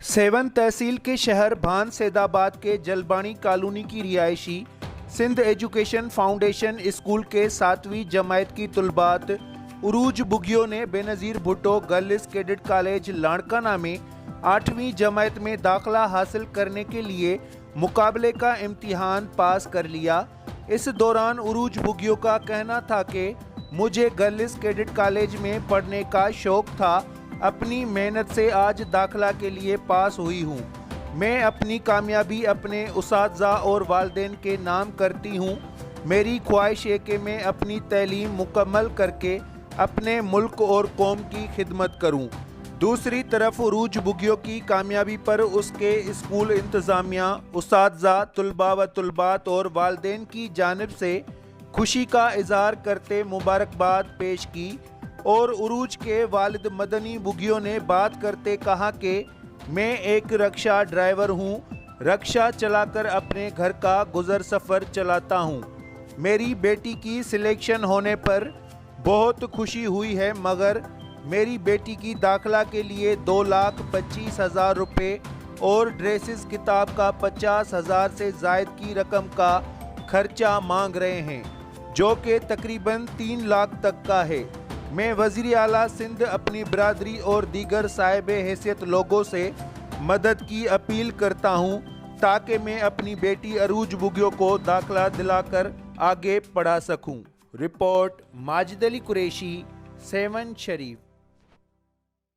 Seven तहसील के शहर भान सैदाबाद के जलबानी कॉलोनी की रिहायशी सिंध एजुकेशन फाउंडेशन स्कूल के 7वीं जमात की तुलबात उरूज बुगियों ने Benazir Bhutto girls cadet college Larkana में 8वीं जमात में दाखिला हासिल करने के लिए मुकाबले का इम्तिहान पास कर लिया। इस दौरान उरूज बुगियों का कहना था कि मुझे गर्ल्स कैडेट कॉलेज में पढ़ने का शौक़ था। अपनी मेहनत से आज दाखिला के लिए पास हुई हूँ। मैं अपनी कामयाबी अपने उस्ताज़ा और वालिदैन के नाम करती हूँ। मेरी ख्वाहिश है कि मैं अपनी तालीम मुकम्मल करके अपने मुल्क और कौम की खिदमत करूँ। दूसरी तरफ उरूज बुगियों की कामयाबी पर उसके स्कूल इंतज़ामिया, उस्ताज़ा, तुलबा व तुलबात और वालिदैन की जानिब से खुशी का इज़हार करते मुबारकबाद पेश की और उरूज के वालिद मदनी बुगियों ने बात करते कहा कि मैं एक रक्षा ड्राइवर हूँ। रक्षा चलाकर अपने घर का गुज़र सफ़र चलाता हूँ। मेरी बेटी की सिलेक्शन होने पर बहुत खुशी हुई है, मगर मेरी बेटी की दाखिला के लिए 2,25,000 रुपये और ड्रेसेस किताब का 50,000 से ज़ायद की रकम का खर्चा मांग रहे हैं, जो कि तकरीबन 3 लाख तक का है। मैं वज़ीर आला सिंध अपनी बरादरी और दीगर साहिब हैसियत लोगों से मदद की अपील करता हूँ ताकि मैं अपनी बेटी अरूज बुगियों को दाखिला दिलाकर आगे पढ़ा सकूँ। रिपोर्ट माजिद अली कुरैशी, 7 शरीफ।